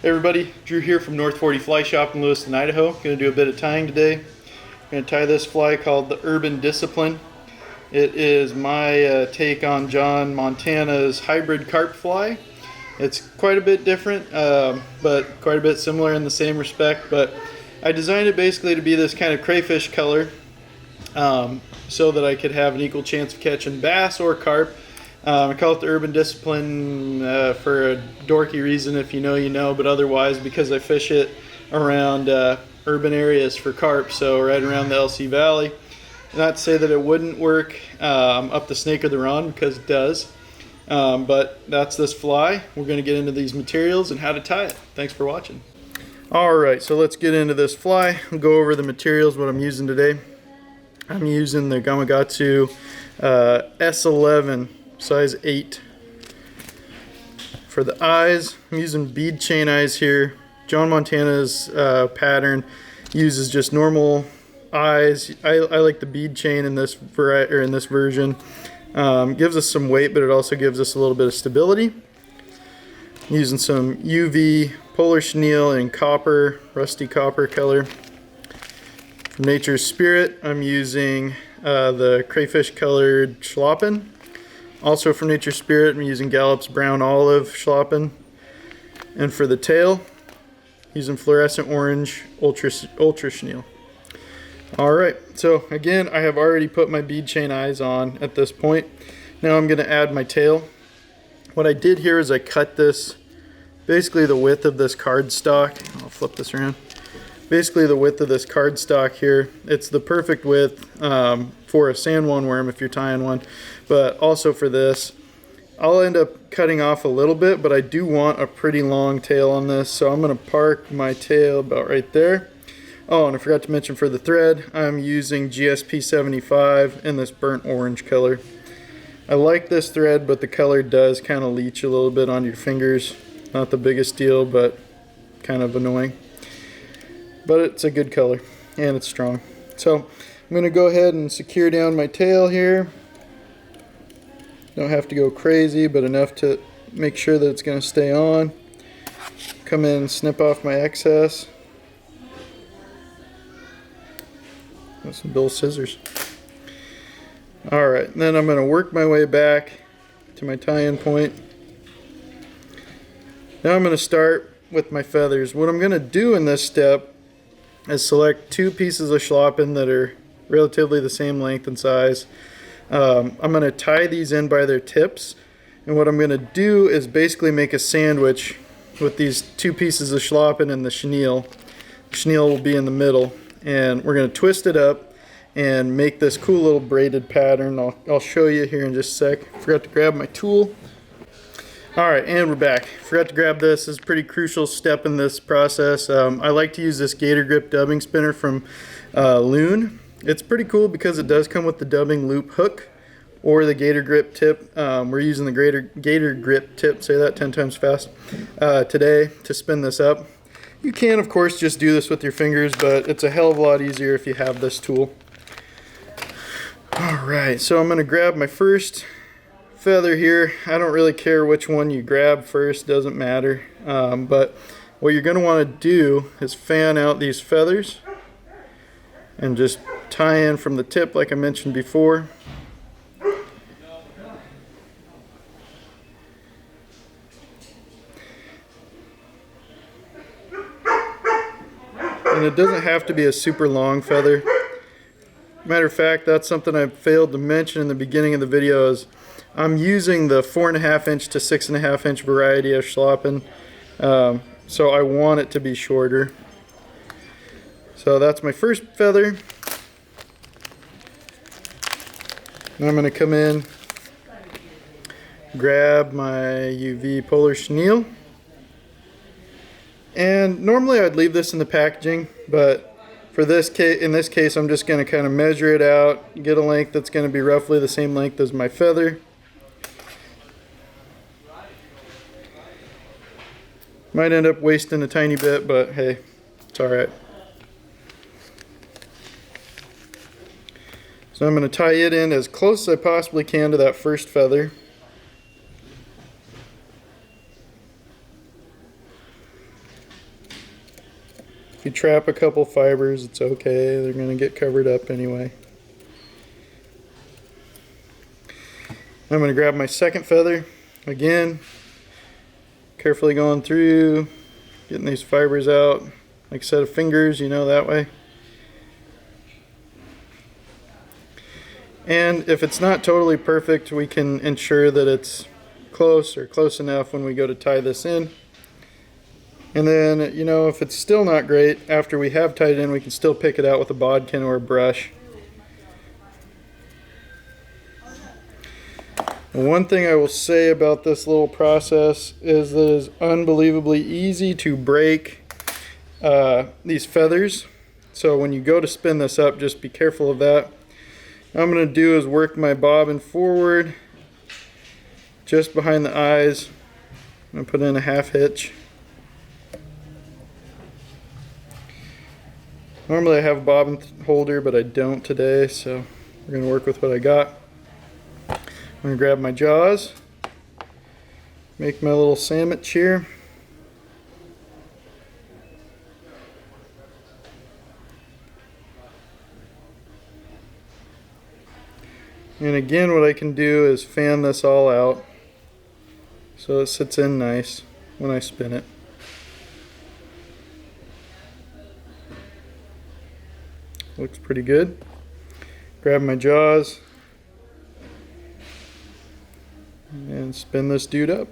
Hey everybody, Drew here from North 40 Fly Shop in Lewiston, Idaho. Going to do a bit of tying today. I'm going to tie this fly called the Urban Discipline. It is my take on John Montana's hybrid carp fly. It's quite a bit different, but quite a bit similar in the same respect. But I designed it basically to be this kind of crayfish color, so that I could have an equal chance of catching bass or carp. I call it the Urban Discipline for a dorky reason, if you know, you know, but otherwise because I fish it around urban areas for carp, so right around the LC Valley. Not to say that it wouldn't work up the Snake or the Ronde, because it does, but that's this fly. We're going to get into these materials and how to tie it. Thanks for watching. Alright, so let's get into this fly and go over the materials, what I'm using today. I'm using the Gamakatsu S11 size 8. For the eyes, I'm using bead chain eyes here. John Montana's pattern uses just normal eyes. I like the bead chain in this variety, or in this version. Gives us some weight, but it also gives us a little bit of stability. I'm using some UV polar chenille in copper, rusty copper color. From Nature's Spirit, I'm using the crayfish colored schlappen. Also from Nature's Spirit, I'm using Gallup's brown olive schlappen. And for the tail, using fluorescent orange ultra chenille. Alright, so again, I have already put my bead chain eyes on at this point. Now I'm going to add my tail. What I did here is I cut this, basically the width of this cardstock. I'll flip this around. Basically the width of this cardstock here. It's the perfect width for a sandworm worm if you're tying one, but also for this. I'll end up cutting off a little bit, but I do want a pretty long tail on this, so I'm going to park my tail about right there. Oh, and I forgot to mention for the thread, I'm using GSP 75 in this burnt orange color. I like this thread, but the color does kind of leach a little bit on your fingers. Not the biggest deal, but kind of annoying. But it's a good color and it's strong. So I'm going to go ahead and secure down my tail here. Don't have to go crazy, but enough to make sure that it's going to stay on. Come in and snip off my excess. With some dull scissors. Alright, then I'm going to work my way back to my tie-in point. Now I'm going to start with my feathers. What I'm going to do in this step is select two pieces of schlappen that are relatively the same length and size. I'm going to tie these in by their tips, and what I'm going to do is basically make a sandwich with these two pieces of schlappen and the chenille. The chenille will be in the middle, and we're going to twist it up and make this cool little braided pattern. I'll show you here in just a sec. Forgot to grab my tool. Alright, and we're back. Forgot to grab this. This is a pretty crucial step in this process. I like to use this Gator grip dubbing spinner from Loon. It's pretty cool because it does come with the dubbing loop hook or the Gator grip tip. We're using the Gator grip tip, say that 10 times fast, today to spin this up. You can, of course, just do this with your fingers, but it's a hell of a lot easier if you have this tool. Alright, so I'm going to grab my first feather here. I don't really care which one you grab first, doesn't matter, but what you're going to want to do is fan out these feathers and just tie in from the tip like I mentioned before. And it doesn't have to be a super long feather. Matter of fact, that's something I failed to mention in the beginning of the video is I'm using the 4.5 inch to 6.5 inch variety of schlappen, so I want it to be shorter. So that's my first feather. Now I'm going to come in, grab my UV polar chenille, and normally I'd leave this in the packaging, but for this case, in this case, I'm just going to kind of measure it out, get a length that's going to be roughly the same length as my feather. Might end up wasting a tiny bit, but hey, it's alright. So I'm going to tie it in as close as I possibly can to that first feather. trap a couple fibers, it's okay. They're going to get covered up anyway. I'm going to grab my second feather. Again, carefully going through, getting these fibers out. Like a set of fingers, you know, that way. And if it's not totally perfect, we can ensure that it's close or close enough when we go to tie this in. And then, you know, if it's still not great, after we have tied it in, we can still pick it out with a bodkin or a brush. And one thing I will say about this little process is that it is unbelievably easy to break these feathers. So when you go to spin this up, just be careful of that. What I'm going to do is work my bobbin forward just behind the eyes. I'm going to put in a half hitch. Normally I have a bobbin holder, but I don't today, so we're going to work with what I got. I'm going to grab my jaws, make my little sandwich here. And again, what I can do is fan this all out so it sits in nice when I spin it. Looks pretty good. Grab my jaws and spin this dude up.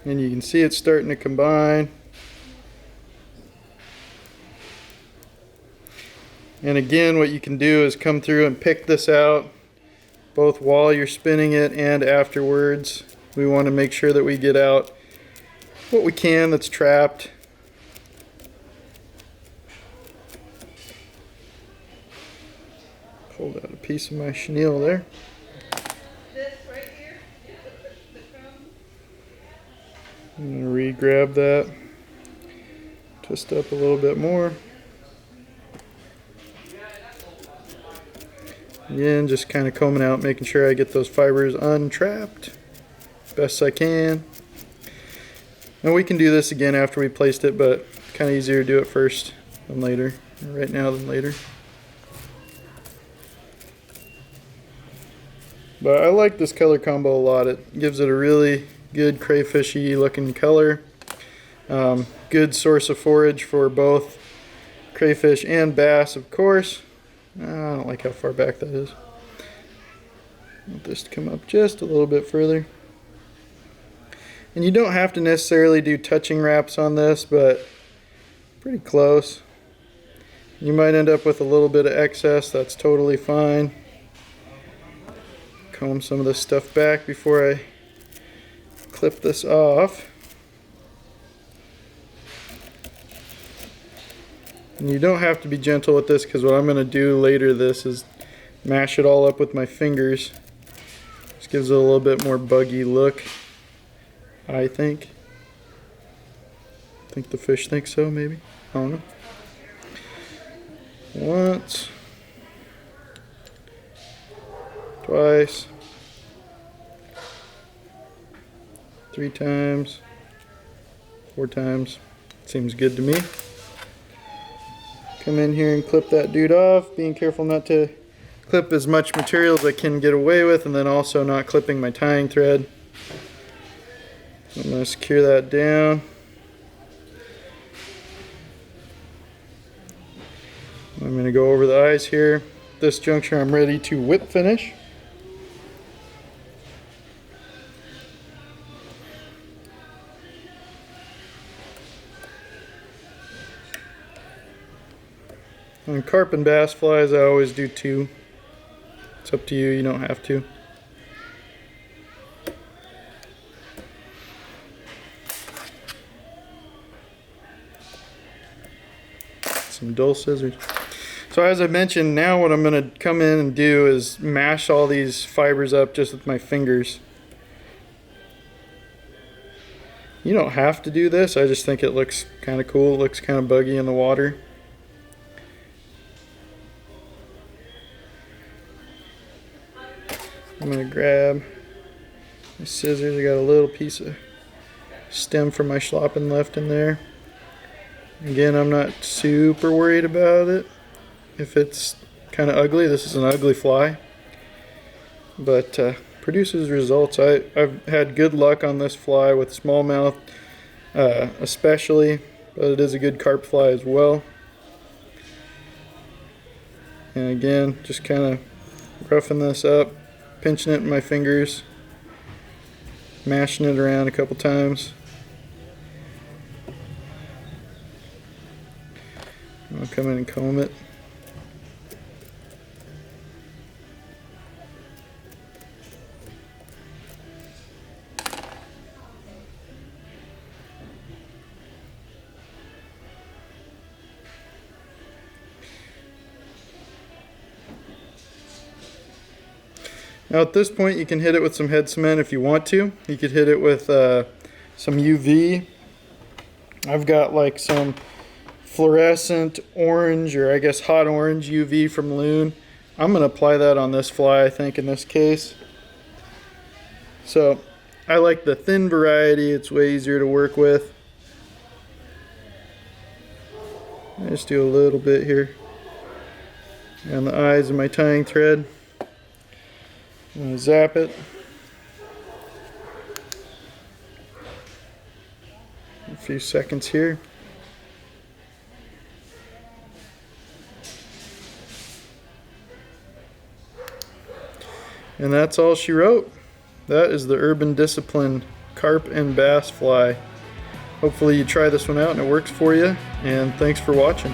And you can see it's starting to combine. And again, what you can do is come through and pick this out both while you're spinning it and afterwards. We want to make sure that we get out what we can that's trapped. Pulled out a piece of my chenille there. This right here? I'm going to re-grab that. Twist up a little bit more. Again, just kind of combing out, making sure I get those fibers untrapped best I can. And we can do this again after we placed it, but kind of easier to do it first than later. Right now than later. But I like this color combo a lot. It gives it a really good crayfishy looking color. Good source of forage for both crayfish and bass, of course. I don't like how far back that is. I want this to come up just a little bit further. And you don't have to necessarily do touching wraps on this, but pretty close. You might end up with a little bit of excess. That's totally fine. Comb some of this stuff back before I clip this off. And you don't have to be gentle with this, because what I'm going to do later this is mash it all up with my fingers. Just gives it a little bit more buggy look, I think. I think the fish thinks so, maybe. I don't know. Once. Twice. 3 times. 4 times. Seems good to me. Come in here and clip that dude off, being careful not to clip as much material as I can get away with, and then also not clipping my tying thread. I'm going to secure that down. I'm going to go over the eyes here. At this juncture, I'm ready to whip finish. On carp and bass flies, I always do 2. It's up to you, you don't have to. Some dull scissors. So as I mentioned, now what I'm going to come in and do is mash all these fibers up just with my fingers. You don't have to do this, I just think it looks kind of cool. It looks kind of buggy in the water. I'm going to grab my scissors. I got a little piece of stem from my schloppen left in there. Again, I'm not super worried about it. If it's kind of ugly, this is an ugly fly, but produces results. I've had good luck on this fly with smallmouth especially, but it is a good carp fly as well. And again, just kind of roughing this up, pinching it in my fingers, mashing it around a couple times. I'll come in and comb it. Now at this point you can hit it with some head cement if you want to. You could hit it with some UV. I've got like some fluorescent orange, or I guess hot orange UV from Loon. I'm going to apply that on this fly, I think, in this case. So I like the thin variety, it's way easier to work with. I just do a little bit here on the eyes of my tying thread. I'm going to zap it. A few seconds here. And that's all she wrote. That is the Urban Discipline Carp and Bass Fly. Hopefully you try this one out and it works for you, and thanks for watching.